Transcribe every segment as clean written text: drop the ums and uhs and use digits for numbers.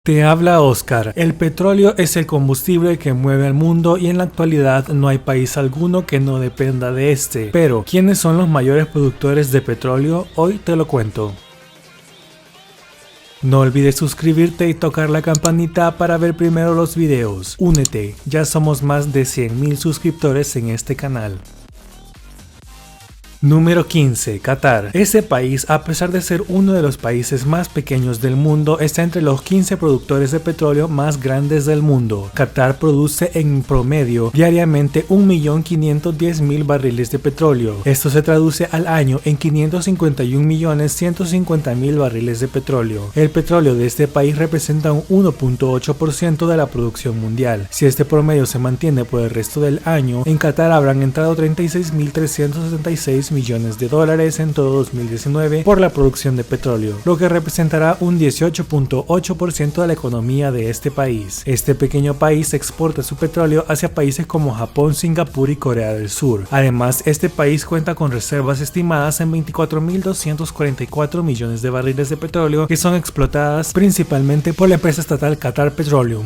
Te habla Oscar. El petróleo es el combustible que mueve al mundo y en la actualidad no hay país alguno que no dependa de este. Pero, ¿quiénes son los mayores productores de petróleo? Hoy te lo cuento. No olvides suscribirte y tocar la campanita para ver primero los videos. Únete, ya somos más de 100.000 suscriptores en este canal. Número 15. Qatar. Ese país, a pesar de ser uno de los países más pequeños del mundo, está entre los 15 productores de petróleo más grandes del mundo. Qatar produce en promedio diariamente 1.510.000 barriles de petróleo. Esto se traduce al año en 551.150.000 barriles de petróleo. El petróleo de este país representa un 1.8% de la producción mundial. Si este promedio se mantiene por el resto del año, en Qatar habrán entrado 36.376 millones de dólares en todo 2019 por la producción de petróleo, lo que representará un 18.8% de la economía de este país. Este pequeño país exporta su petróleo hacia países como Japón, Singapur y Corea del Sur. Además, este país cuenta con reservas estimadas en 24.244 millones de barriles de petróleo que son explotadas principalmente por la empresa estatal Qatar Petroleum.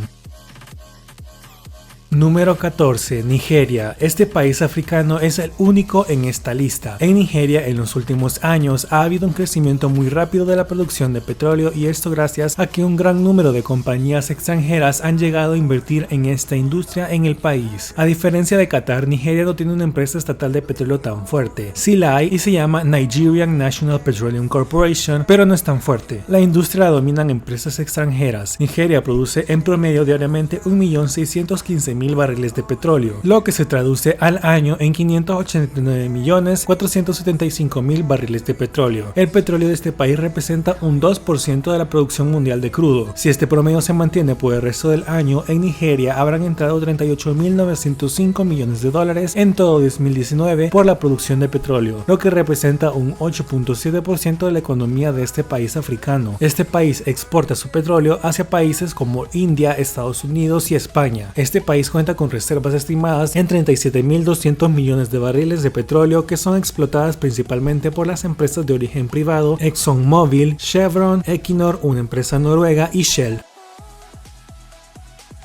Número 14. Nigeria. Este país africano es el único en esta lista. En Nigeria, en los últimos años, ha habido un crecimiento muy rápido de la producción de petróleo y esto gracias a que un gran número de compañías extranjeras han llegado a invertir en esta industria en el país. A diferencia de Qatar, Nigeria no tiene una empresa estatal de petróleo tan fuerte. Sí la hay y se llama Nigerian National Petroleum Corporation, pero no es tan fuerte. La industria la dominan empresas extranjeras. Nigeria produce en promedio diariamente 1.615.000 barriles de petróleo, lo que se traduce al año en 589.475.000 barriles de petróleo. El petróleo de este país representa un 2% de la producción mundial de crudo. Si este promedio se mantiene por el resto del año, en Nigeria habrán entrado 38.905 millones de dólares en todo 2019 por la producción de petróleo, lo que representa un 8.7% de la economía de este país africano. Este país exporta su petróleo hacia países como India, Estados Unidos y España. Este país cuenta con reservas estimadas en 37.200 millones de barriles de petróleo que son explotadas principalmente por las empresas de origen privado ExxonMobil, Chevron, Equinor, una empresa noruega y Shell.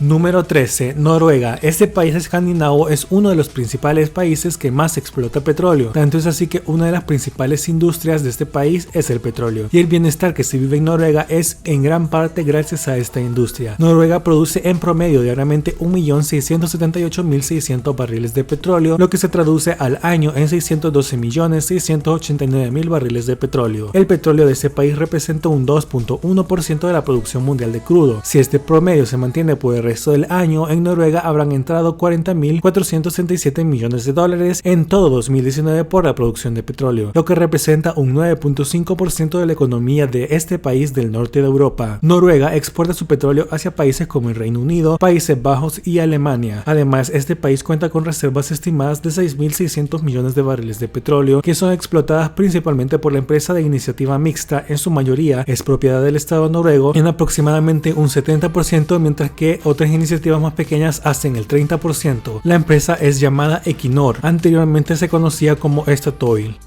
Número 13. Noruega. Este país escandinavo es uno de los principales países que más explota petróleo. Tanto es así que una de las principales industrias de este país es el petróleo. Y el bienestar que se vive en Noruega es en gran parte gracias a esta industria. Noruega produce en promedio diariamente 1.678.600 barriles de petróleo, lo que se traduce al año en 612.689.000 barriles de petróleo. El petróleo de este país representa un 2.1% de la producción mundial de crudo. Si este promedio se mantiene por el resto del año, en Noruega habrán entrado 40.467 millones de dólares en todo 2019 por la producción de petróleo, lo que representa un 9.5% de la economía de este país del norte de Europa. Noruega exporta su petróleo hacia países como el Reino Unido, Países Bajos y Alemania. Además, este país cuenta con reservas estimadas de 6.600 millones de barriles de petróleo que son explotadas principalmente por la empresa de iniciativa mixta, en su mayoría es propiedad del Estado noruego en aproximadamente un 70%, mientras que otras iniciativas más pequeñas hacen el 30%. La empresa es llamada Equinor, anteriormente se conocía como Statoil.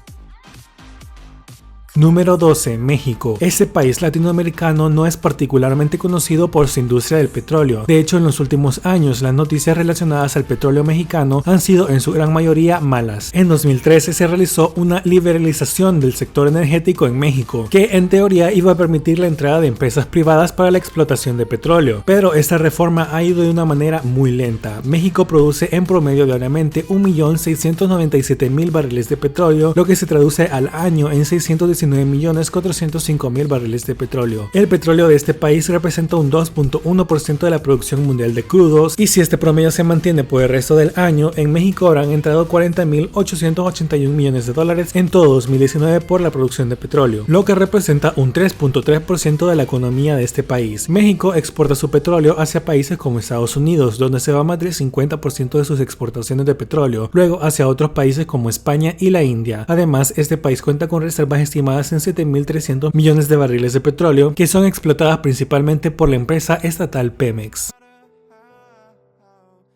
Número 12. México. Este país latinoamericano no es particularmente conocido por su industria del petróleo. De hecho, en los últimos años, las noticias relacionadas al petróleo mexicano han sido en su gran mayoría malas. En 2013 se realizó una liberalización del sector energético en México, que en teoría iba a permitir la entrada de empresas privadas para la explotación de petróleo. Pero esta reforma ha ido de una manera muy lenta. México produce en promedio diariamente 1.697.000 barriles de petróleo, lo que se traduce al año en 619.405.000 barriles de petróleo. El petróleo de este país representa un 2.1% de la producción mundial de crudos, y si este promedio se mantiene por el resto del año, en México habrán entrado 40.881 millones de dólares en todo 2019 por la producción de petróleo, lo que representa un 3.3% de la economía de este país. México exporta su petróleo hacia países como Estados Unidos, donde se va más del 50% de sus exportaciones de petróleo, luego hacia otros países como España y la India. Además, este país cuenta con reservas estimadas en 7.300 millones de barriles de petróleo que son explotadas principalmente por la empresa estatal Pemex.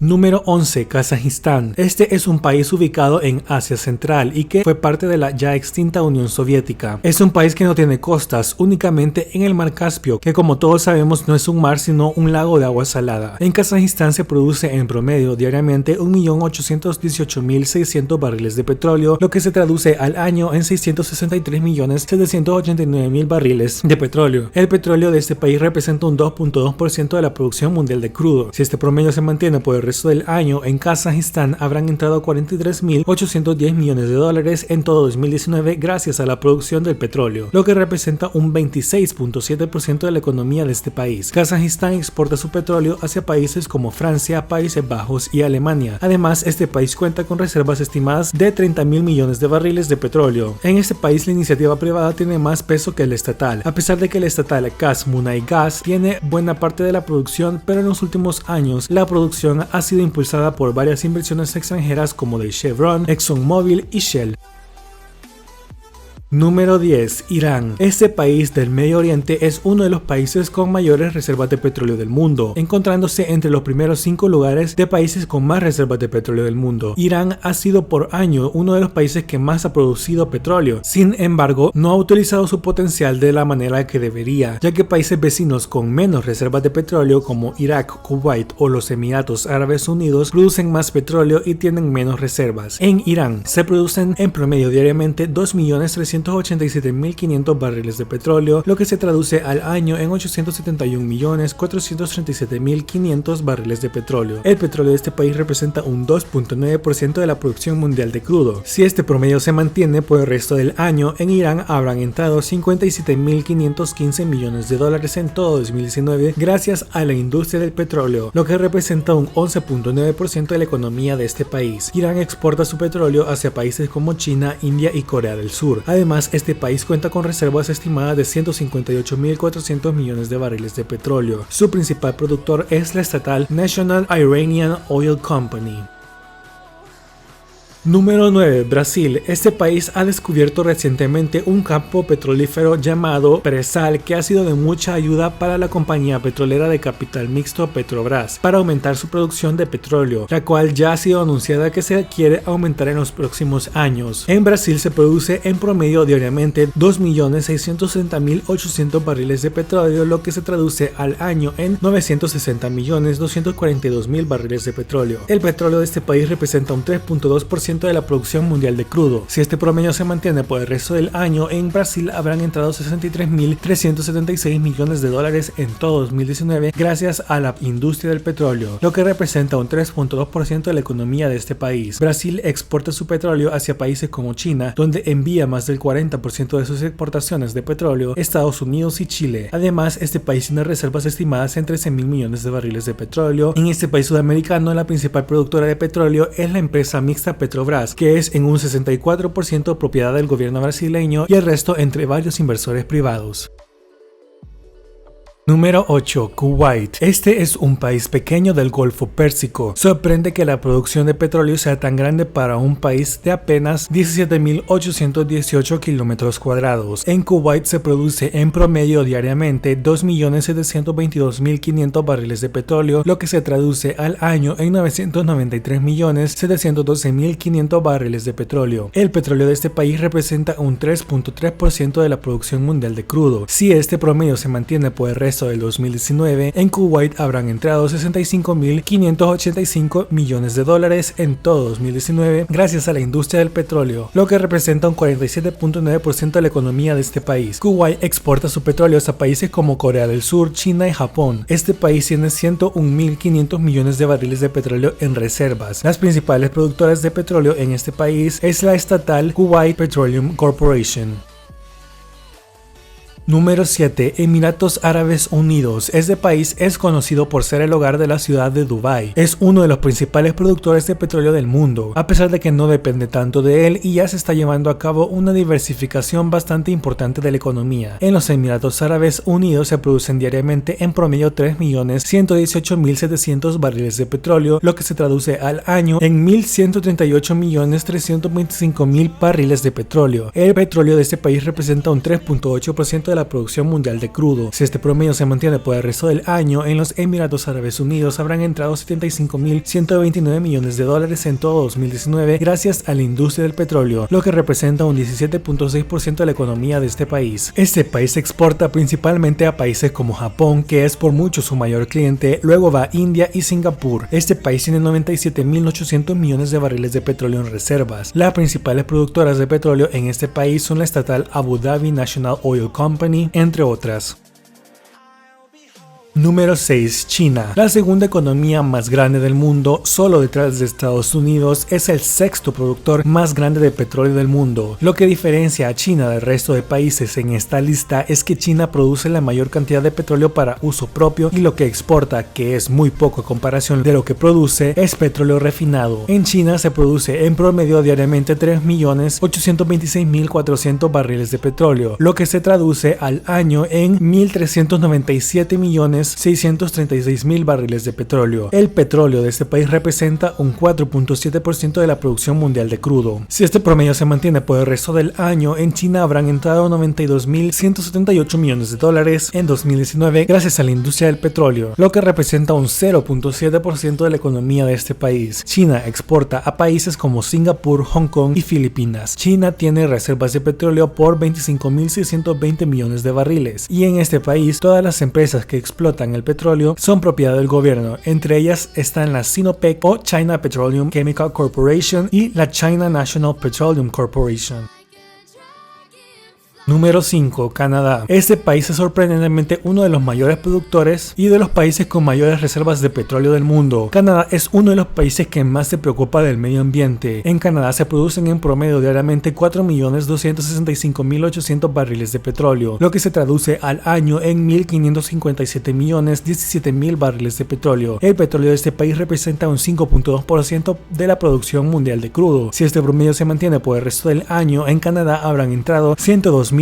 Número 11. Kazajistán. Este es un país ubicado en Asia Central y que fue parte de la ya extinta Unión Soviética. Es un país que no tiene costas, únicamente en el mar Caspio, que como todos sabemos no es un mar sino un lago de agua salada. En Kazajistán se produce en promedio diariamente 1.818.600 barriles de petróleo, lo que se traduce al año en 663.789.000 barriles de petróleo. El petróleo de este país representa un 2.2% de la producción mundial de crudo. Si este promedio se mantiene por el resto del año, en Kazajistán habrán entrado 43.810 millones de dólares en todo 2019 gracias a la producción del petróleo, lo que representa un 26.7% de la economía de este país. Kazajistán exporta su petróleo hacia países como Francia, Países Bajos y Alemania. Además, este país cuenta con reservas estimadas de 30.000 millones de barriles de petróleo. En este país la iniciativa privada tiene más peso que el estatal, a pesar de que el estatal Kazmunaygas tiene buena parte de la producción, pero en los últimos años la producción ha sido impulsada por varias inversiones extranjeras como de Chevron, ExxonMobil y Shell. Número 10. Irán. Este país del Medio Oriente es uno de los países con mayores reservas de petróleo del mundo, encontrándose entre los primeros 5 lugares de países con más reservas de petróleo del mundo. Irán ha sido por año uno de los países que más ha producido petróleo. Sin embargo, no ha utilizado su potencial de la manera que debería, ya que países vecinos con menos reservas de petróleo como Irak, Kuwait o los Emiratos Árabes Unidos producen más petróleo y tienen menos reservas. En Irán se producen en promedio diariamente 2.387.500 barriles de petróleo, lo que se traduce al año en 871.437.500 barriles de petróleo. El petróleo de este país representa un 2.9% de la producción mundial de crudo. Si este promedio se mantiene por el resto del año, en Irán habrán entrado 57.515 millones de dólares en todo 2019 gracias a la industria del petróleo, lo que representa un 11.9% de la economía de este país. Irán exporta su petróleo hacia países como China, India y Corea del Sur. Además, este país cuenta con reservas estimadas de 158.400 millones de barriles de petróleo. Su principal productor es la estatal National Iranian Oil Company. Número 9. Brasil. Este país ha descubierto recientemente un campo petrolífero llamado Presal que ha sido de mucha ayuda para la compañía petrolera de capital mixto Petrobras para aumentar su producción de petróleo, la cual ya ha sido anunciada que se quiere aumentar en los próximos años. En Brasil se produce en promedio diariamente 2.660.800 barriles de petróleo, lo que se traduce al año en 960.242.000 barriles de petróleo. El petróleo de este país representa un 3.2% de la producción mundial de crudo. Si este promedio se mantiene por el resto del año, en Brasil habrán entrado 63.376 millones de dólares en todo 2019 gracias a la industria del petróleo, lo que representa un 3.2% de la economía de este país. Brasil exporta su petróleo hacia países como China, donde envía más del 40% de sus exportaciones de petróleo, Estados Unidos y Chile. Además, este país tiene reservas estimadas en 13.000 millones de barriles de petróleo. En este país sudamericano, la principal productora de petróleo es la empresa mixta Petrobras, que es en un 64% propiedad del gobierno brasileño y el resto entre varios inversores privados. Número 8. Kuwait. Este es un país pequeño del Golfo Pérsico. Sorprende que la producción de petróleo sea tan grande para un país de apenas 17.818 kilómetros cuadrados. En Kuwait se produce en promedio diariamente 2.722.500 barriles de petróleo, lo que se traduce al año en 993.712.500 barriles de petróleo. El petróleo de este país representa un 3.3% de la producción mundial de crudo. Si este promedio se mantiene por el resto del 2019, en Kuwait habrán entrado 65.585 millones de dólares en todo 2019 gracias a la industria del petróleo, lo que representa un 47.9% de la economía de este país. Kuwait exporta su petróleo a países como Corea del Sur, China y Japón. Este país tiene 101.500 millones de barriles de petróleo en reservas. Las principales productoras de petróleo en este país es la estatal Kuwait Petroleum Corporation. Número 7. Emiratos Árabes Unidos. Este país es conocido por ser el hogar de la ciudad de Dubái. Es uno de los principales productores de petróleo del mundo, a pesar de que no depende tanto de él y ya se está llevando a cabo una diversificación bastante importante de la economía. En los Emiratos Árabes Unidos se producen diariamente en promedio 3.118.700 barriles de petróleo, lo que se traduce al año en 1.138.325.000 barriles de petróleo. El petróleo de este país representa un 3.8% de la producción mundial de crudo. Si este promedio se mantiene por el resto del año, en los Emiratos Árabes Unidos habrán entrado 75.129 millones de dólares en todo 2019 gracias a la industria del petróleo, lo que representa un 17.6% de la economía de este país. Este país exporta principalmente a países como Japón, que es por mucho su mayor cliente, luego va India y Singapur. Este país tiene 97.800 millones de barriles de petróleo en reservas. Las principales productoras de petróleo en este país son la estatal Abu Dhabi National Oil Company, entre otras. Número 6. China. La segunda economía más grande del mundo, solo detrás de Estados Unidos, es el sexto productor más grande de petróleo del mundo. Lo que diferencia a China del resto de países en esta lista es que China produce la mayor cantidad de petróleo para uso propio y lo que exporta, que es muy poco a comparación de lo que produce, es petróleo refinado. En China se produce en promedio diariamente 3.826.400 barriles de petróleo, lo que se traduce al año en 1.397.636.000 barriles de petróleo. El petróleo de este país representa un 4.7% de la producción mundial de crudo. Si este promedio se mantiene por el resto del año, en China habrán entrado 92.178 millones de dólares en 2019 gracias a la industria del petróleo, lo que representa un 0.7% de la economía de este país. China exporta a países como Singapur, Hong Kong y Filipinas. China tiene reservas de petróleo por 25.620 millones de barriles y en este país todas las empresas que explotan el petróleo son propiedad del gobierno. Entre ellas están la Sinopec o China Petroleum Chemical Corporation y la China National Petroleum Corporation. Número 5. Canadá. Este país es sorprendentemente uno de los mayores productores y de los países con mayores reservas de petróleo del mundo. Canadá es uno de los países que más se preocupa del medio ambiente. En Canadá se producen en promedio diariamente 4.265.800 barriles de petróleo, lo que se traduce al año en 1.557.017.000 barriles de petróleo. El petróleo de este país representa un 5.2% de la producción mundial de crudo. Si este promedio se mantiene por el resto del año, en Canadá habrán entrado 102.763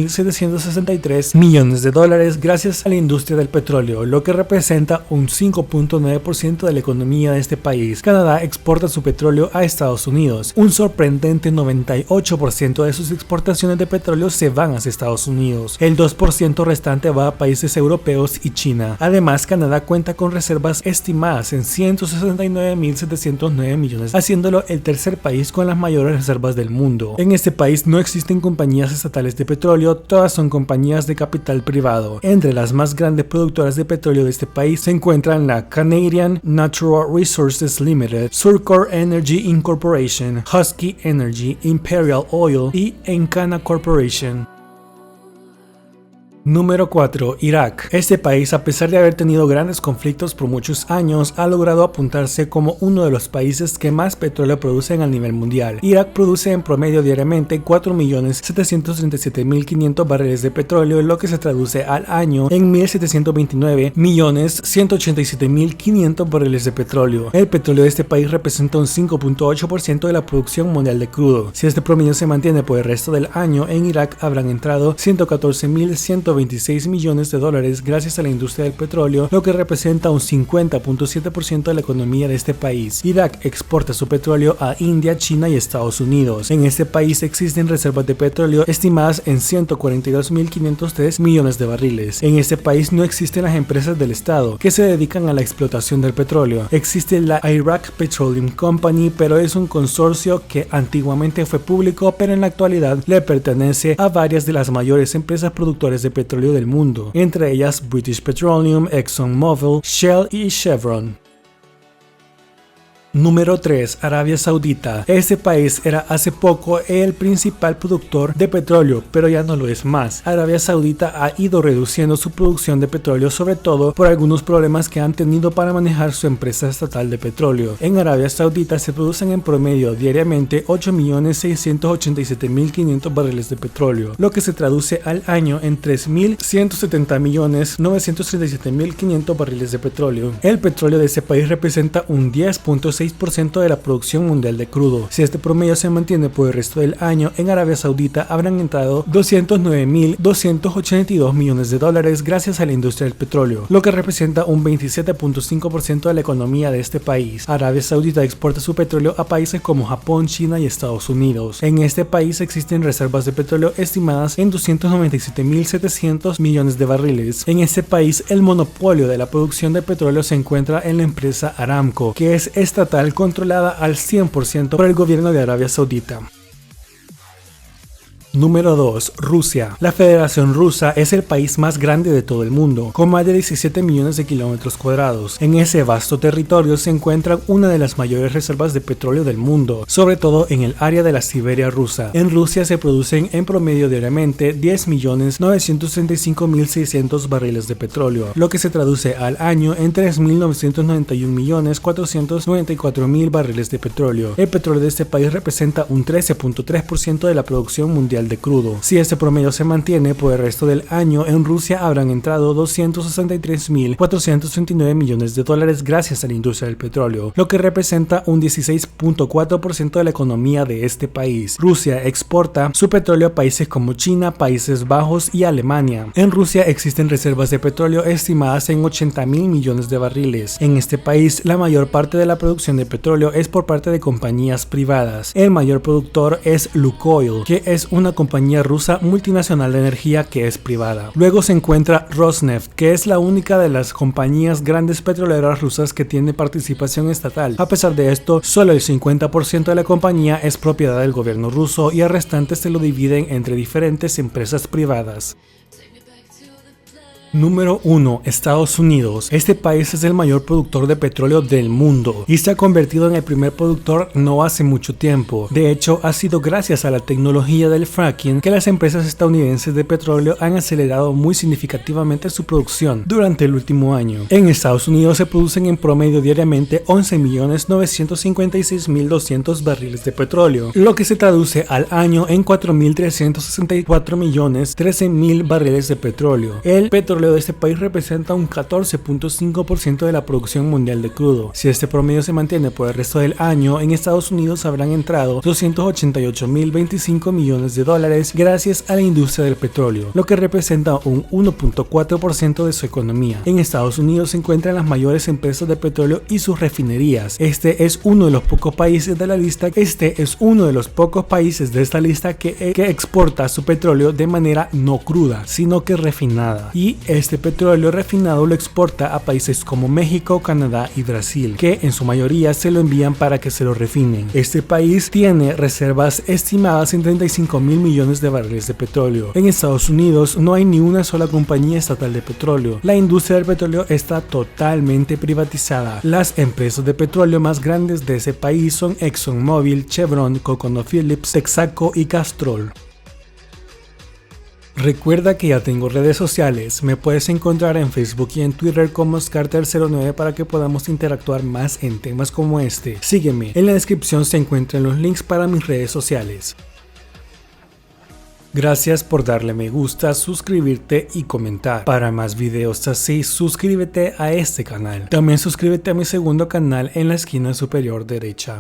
millones de dólares gracias a la industria del petróleo, lo que representa un 5.9% de la economía de este país. Canadá exporta su petróleo a Estados Unidos. Un sorprendente 98% de sus exportaciones de petróleo se van hacia Estados Unidos. El 2% restante va a países europeos y China. Además, Canadá cuenta con reservas estimadas en 169.709 millones, haciéndolo el tercer país con las mayores reservas del mundo. En este país no existen compañías estatales de petróleo, todas son compañías de capital privado. Entre las más grandes productoras de petróleo de este país se encuentran la Canadian Natural Resources Limited, Surcor Energy Incorporation, Husky Energy, Imperial Oil y Encana Corporation. Número 4. Irak. Este país, a pesar de haber tenido grandes conflictos por muchos años, ha logrado apuntarse como uno de los países que más petróleo producen a nivel mundial. Irak produce en promedio diariamente 4.737.500 barriles de petróleo, lo que se traduce al año en 1.729.187.500 barriles de petróleo. El petróleo de este país representa un 5.8% de la producción mundial de crudo. Si este promedio se mantiene por el resto del año, en Irak habrán entrado 114.126 millones de dólares gracias a la industria del petróleo, lo que representa un 50.7% de la economía de este país. Irak exporta su petróleo a India, China y Estados Unidos. En este país existen reservas de petróleo estimadas en 142.503 millones de barriles. En este país no existen las empresas del Estado que se dedican a la explotación del petróleo. Existe la Iraq Petroleum Company, pero es un consorcio que antiguamente fue público, pero en la actualidad le pertenece a varias de las mayores empresas productoras de petróleo del mundo, entre ellas British Petroleum, ExxonMobil, Shell y Chevron. Número 3. Arabia Saudita. Este país era hace poco el principal productor de petróleo, pero ya no lo es más. Arabia Saudita ha ido reduciendo su producción de petróleo, sobre todo por algunos problemas que han tenido para manejar su empresa estatal de petróleo. En Arabia Saudita se producen en promedio diariamente 8.687.500 barriles de petróleo, lo que se traduce al año en 3.170.937.500 barriles de petróleo. El petróleo de ese país representa un 10.6% 16% de la producción mundial de crudo. Si este promedio se mantiene por el resto del año, en Arabia Saudita habrán entrado 209.282 millones de dólares gracias a la industria del petróleo, lo que representa un 27.5% de la economía de este país. Arabia Saudita exporta su petróleo a países como Japón, China y Estados Unidos. En este país existen reservas de petróleo estimadas en 297.700 millones de barriles. En este país, el monopolio de la producción de petróleo se encuentra en la empresa Aramco, que es estatal, controlada al 100% por el gobierno de Arabia Saudita. Número 2. Rusia. La Federación Rusa es el país más grande de todo el mundo, con más de 17 millones de kilómetros cuadrados. En ese vasto territorio se encuentra una de las mayores reservas de petróleo del mundo, sobre todo en el área de la Siberia rusa. En Rusia se producen en promedio diariamente 10.935.600 barriles de petróleo, lo que se traduce al año en 3.991.494.000 barriles de petróleo. El petróleo de este país representa un 13.3% de la producción mundial de crudo. Si este promedio se mantiene por el resto del año, en Rusia habrán entrado 263.439 millones de dólares gracias a la industria del petróleo, lo que representa un 16.4% de la economía de este país. Rusia exporta su petróleo a países como China, Países Bajos y Alemania. En Rusia existen reservas de petróleo estimadas en 80.000 millones de barriles. En este país, la mayor parte de la producción de petróleo es por parte de compañías privadas. El mayor productor es Lukoil, que es una compañía rusa multinacional de energía que es privada. Luego se encuentra Rosneft, que es la única de las compañías grandes petroleras rusas que tiene participación estatal. A pesar de esto, solo el 50% de la compañía es propiedad del gobierno ruso y el restante se lo dividen entre diferentes empresas privadas. Número 1. Estados Unidos. Este país es el mayor productor de petróleo del mundo y se ha convertido en el primer productor no hace mucho tiempo. De hecho, ha sido gracias a la tecnología del fracking que las empresas estadounidenses de petróleo han acelerado muy significativamente su producción durante el último año. En Estados Unidos se producen en promedio diariamente 11.956.200 barriles de petróleo, lo que se traduce al año en 4.364.013.000 barriles de petróleo. El petróleo de este país representa un 14.5% de la producción mundial de crudo. Si este promedio se mantiene por el resto del año, en Estados Unidos habrán entrado 288.025 millones de dólares gracias a la industria del petróleo, lo que representa un 1.4% de su economía. En Estados Unidos se encuentran las mayores empresas de petróleo y sus refinerías. Este es uno de los pocos países de esta lista que exporta su petróleo de manera no cruda, sino que refinada. Y este petróleo refinado lo exporta a países como México, Canadá y Brasil, que en su mayoría se lo envían para que se lo refinen. Este país tiene reservas estimadas en 35.000 millones de barriles de petróleo. En Estados Unidos no hay ni una sola compañía estatal de petróleo. La industria del petróleo está totalmente privatizada. Las empresas de petróleo más grandes de ese país son ExxonMobil, Chevron, ConocoPhillips, Texaco y Castrol. Recuerda que ya tengo redes sociales, me puedes encontrar en Facebook y en Twitter como Oscarter09 para que podamos interactuar más en temas como este. Sígueme, en la descripción se encuentran los links para mis redes sociales. Gracias por darle me gusta, suscribirte y comentar. Para más videos así, suscríbete a este canal. También suscríbete a mi segundo canal en la esquina superior derecha.